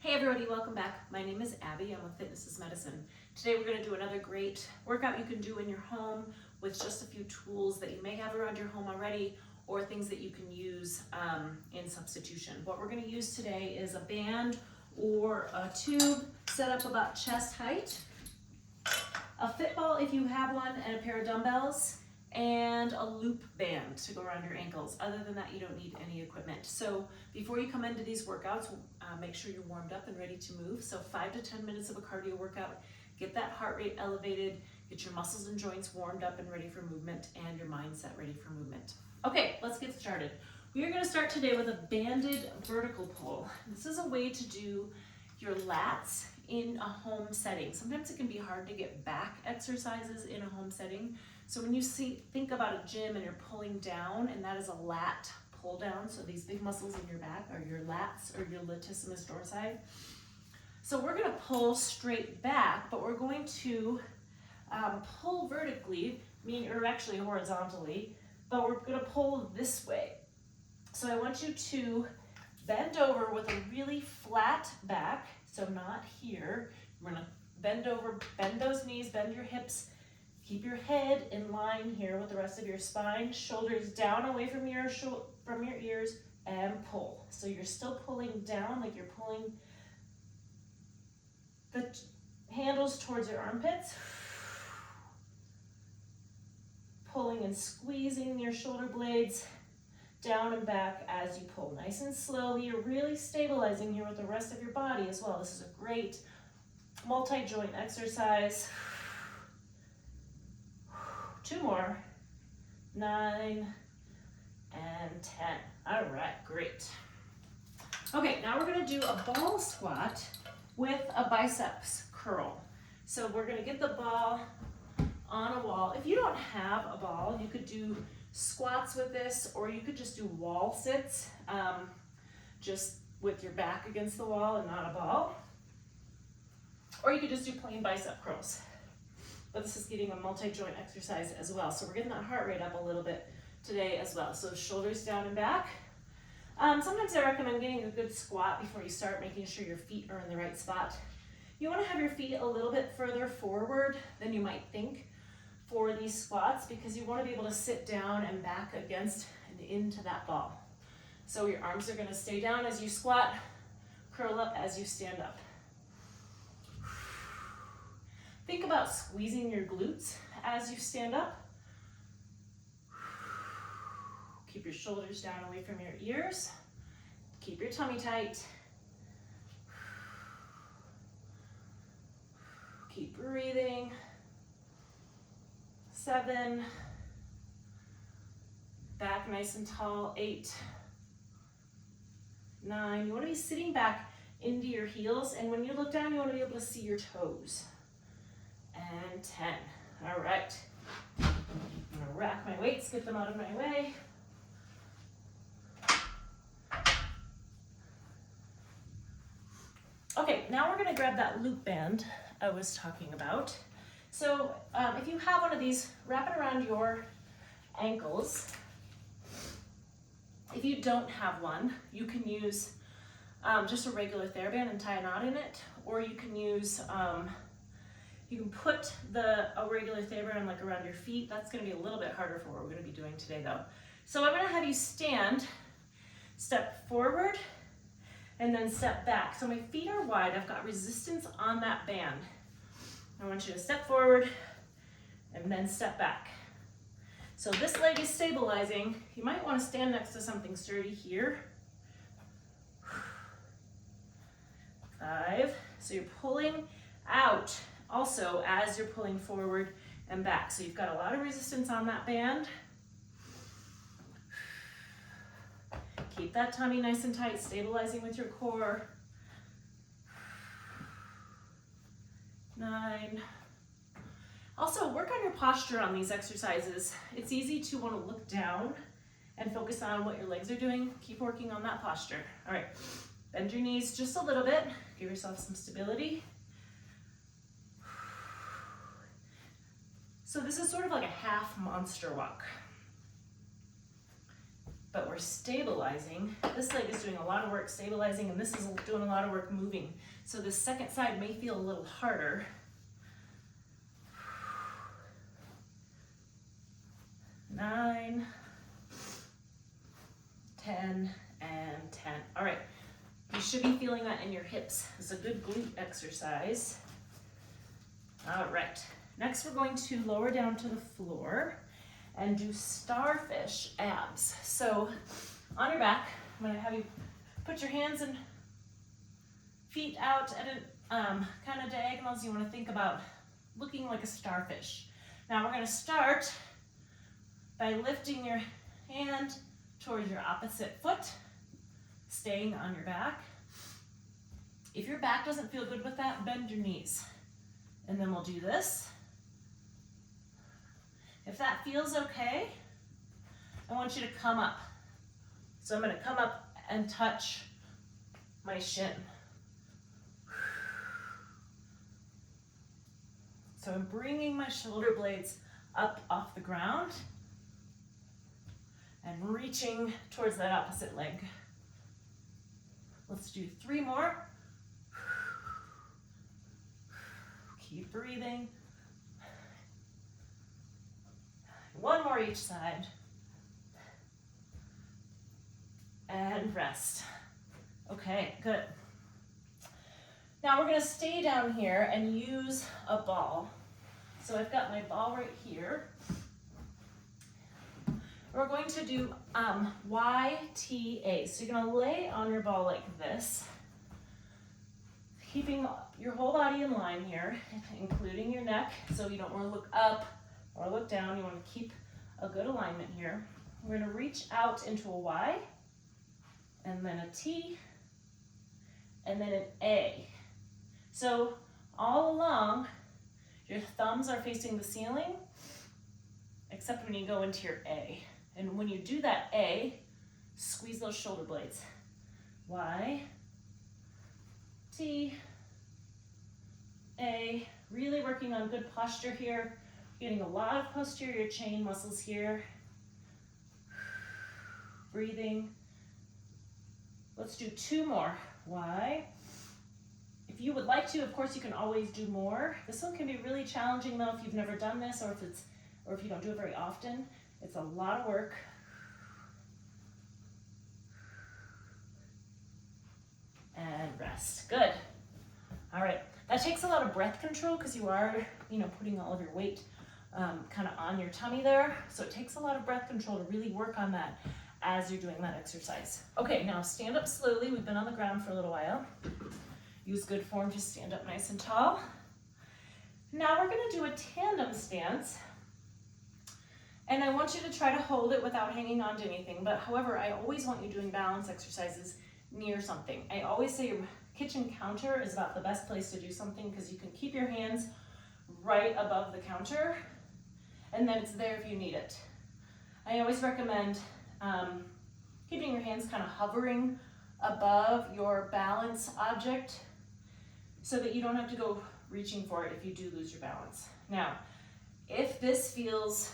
Hey everybody, welcome back. My name is Abby. I'm with Fitness is Medicine. Today we're going to do another great workout you can do in your home with just a few tools that you may have around your home already or things that you can use in substitution. What we're going to use today is a band or a tube set up about chest height, a fit ball if you have one, and a pair of dumbbells, and a loop band to go around your ankles. Other than that, you don't need any equipment. So before you come into these workouts, make sure you're warmed up and ready to move. So 5 to 10 minutes of a cardio workout. Get that heart rate elevated, get your muscles and joints warmed up and ready for movement, and your mindset ready for movement. Okay, let's get started. We are going to start today with a banded vertical pull. This is a way to do your lats in a home setting. Sometimes it can be hard to get back exercises in a home setting. So when you think about a gym and you're pulling down, and that is a lat pull down, so these big muscles in your back are your lats or your latissimus dorsi. So we're gonna pull straight back, but we're going to pull vertically, or actually horizontally, but we're gonna pull this way. So I want you to bend over with a really flat back, so not here. We're gonna bend over, bend those knees, bend your hips, keep your head in line here with the rest of your spine, shoulders down away from your ears, and pull. So you're still pulling down, like you're pulling the handles towards your armpits, pulling and squeezing your shoulder blades down and back as you pull. Nice and slowly. You're really stabilizing here with the rest of your body as well. This is a great multi-joint exercise. 2 more, 9 and 10. All right, great. Okay, now we're gonna do a ball squat with a biceps curl. So we're gonna get the ball on a wall. If you don't have a ball, you could do squats with this, or you could just do wall sits, just with your back against the wall and not a ball. Or you could just do plain bicep curls. But this is getting a multi-joint exercise as well. So we're getting that heart rate up a little bit today as well. So shoulders down and back. Sometimes I recommend getting a good squat before you start, making sure your feet are in the right spot. You want to have your feet a little bit further forward than you might think for these squats, because you want to be able to sit down and back against and into that ball. So your arms are going to stay down as you squat, curl up as you stand up. Think about squeezing your glutes as you stand up. Keep your shoulders down away from your ears. Keep your tummy tight. Keep breathing. 7. Back nice and tall. 8. 9. You want to be sitting back into your heels, and when you look down, you want to be able to see your toes. And 10. All right. I'm gonna rack my weights, get them out of my way. Okay, now we're gonna grab that loop band I was talking about. So if you have one of these, wrap it around your ankles. If you don't have one, you can use just a regular TheraBand and tie a knot in it, or you can use you can put a regular TheraBand like around your feet. That's gonna be a little bit harder for what we're gonna be doing today though. So I'm gonna have you stand, step forward, and then step back. So my feet are wide, I've got resistance on that band. I want you to step forward and then step back. So this leg is stabilizing. You might wanna stand next to something sturdy here. 5, so you're pulling out also as you're pulling forward and back. So you've got a lot of resistance on that band. Keep that tummy nice and tight, stabilizing with your core. 9. Also, work on your posture on these exercises. It's easy to want to look down and focus on what your legs are doing. Keep working on that posture. All right, bend your knees just a little bit. Give yourself some stability. So this is sort of like a half monster walk. but we're stabilizing. This leg is doing a lot of work stabilizing, and this is doing a lot of work moving. So this second side may feel a little harder. 9, 10, and 10. All right, you should be feeling that in your hips. It's a good glute exercise. All right, next we're going to lower down to the floor and do starfish abs. So on your back, I'm gonna have you put your hands and feet out at kind of diagonals. You wanna think about looking like a starfish. Now we're gonna start by lifting your hand towards your opposite foot, staying on your back. If your back doesn't feel good with that, bend your knees. And then we'll do this. If that feels okay, I want you to come up. So I'm gonna come up and touch my shin. So I'm bringing my shoulder blades up off the ground and reaching towards that opposite leg. Let's do 3 more. Keep breathing. 1 more each side. And rest. Okay, good. Now we're gonna stay down here and use a ball. So I've got my ball right here. We're going to do YTA. So you're gonna lay on your ball like this, keeping your whole body in line here, including your neck. So you don't wanna look up or look down. You wanna keep a good alignment here. We're gonna reach out into a Y, and then a T, and then an A. So all along, your thumbs are facing the ceiling, except when you go into your A. And when you do that A, squeeze those shoulder blades. Y, T, A, really working on good posture here. Getting a lot of posterior chain muscles here. Breathing. Let's do 2 more. Y. If you would like to, of course, you can always do more. This one can be really challenging though if you've never done this or if you don't do it very often. It's a lot of work. And rest. Good. All right. That takes a lot of breath control because you are, putting all of your weight kind of on your tummy there. So it takes a lot of breath control to really work on that as you're doing that exercise. Okay, now stand up slowly. We've been on the ground for a little while. Use good form to stand up nice and tall. Now we're gonna do a tandem stance. And I want you to try to hold it without hanging on to anything. But however, I always want you doing balance exercises near something. I always say your kitchen counter is about the best place to do something because you can keep your hands right above the counter and then it's there if you need it. I always recommend keeping your hands kind of hovering above your balance object so that you don't have to go reaching for it if you do lose your balance. Now, if this feels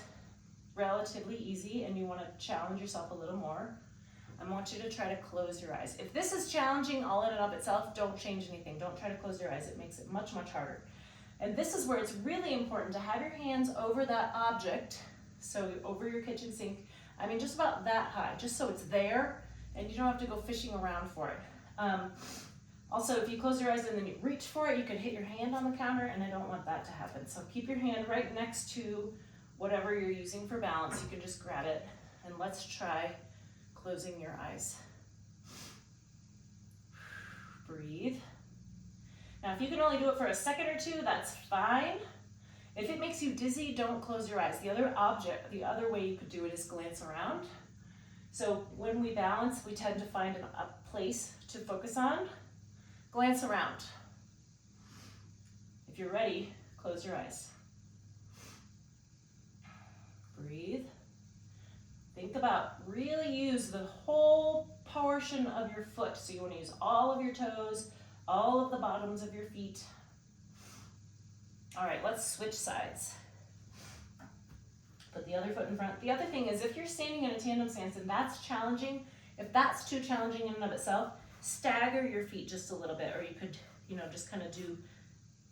relatively easy and you want to challenge yourself a little more, I want you to try to close your eyes. If this is challenging all in and of itself, don't change anything. Don't try to close your eyes. It makes it much, much harder. And this is where it's really important to have your hands over that object, so over your kitchen sink. I mean, just about that high, just so it's there and you don't have to go fishing around for it. Also, if you close your eyes and then you reach for it, you could hit your hand on the counter, and I don't want that to happen. So keep your hand right next to whatever you're using for balance. You can just grab it, and let's try closing your eyes. Breathe. Now, if you can only do it for a second or 2, that's fine. If it makes you dizzy, don't close your eyes. The other way you could do it is glance around. So when we balance, we tend to find a place to focus on. Glance around. If you're ready, close your eyes. Breathe. Think about, really use the whole portion of your foot. So you want to use all of your toes, all of the bottoms of your feet. All right, let's switch sides. Put the other foot in front. The other thing is if you're standing in a tandem stance and that's challenging, if that's too challenging in and of itself, stagger your feet just a little bit, or you could, just kind of do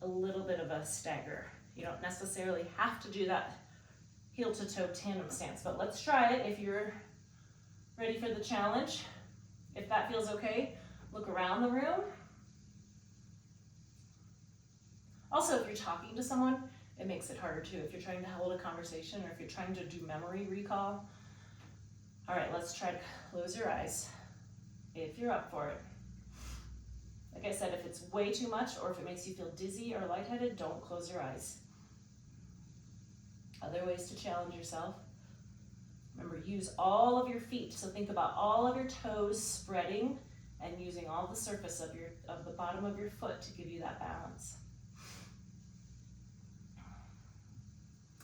a little bit of a stagger. You don't necessarily have to do that heel to toe tandem stance, but let's try it if you're ready for the challenge. If that feels okay, look around the room. Also, if you're talking to someone, it makes it harder too. If you're trying to hold a conversation or if you're trying to do memory recall. All right, let's try to close your eyes if you're up for it. Like I said, if it's way too much or if it makes you feel dizzy or lightheaded, don't close your eyes. Other ways to challenge yourself. Remember, use all of your feet. So think about all of your toes spreading and using all the surface of the bottom of your foot to give you that balance.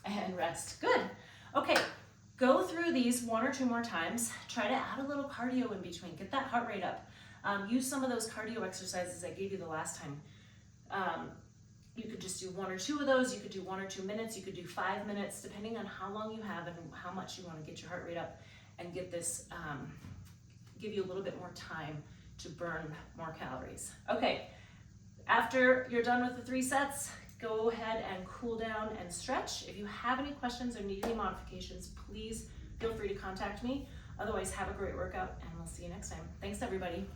And rest. Good. Okay, go through these 1 or 2 more times. Try to add a little cardio in between. Get that heart rate up. Use some of those cardio exercises I gave you the last time. You could just do 1 or 2 of those. You could do 1 or 2 minutes. You could do 5 minutes, depending on how long you have and how much you want to get your heart rate up and get this, give you a little bit more time to burn more calories. Okay, after you're done with the 3 sets, go ahead and cool down and stretch. If you have any questions or need any modifications, please feel free to contact me. Otherwise, have a great workout and we'll see you next time. Thanks, everybody.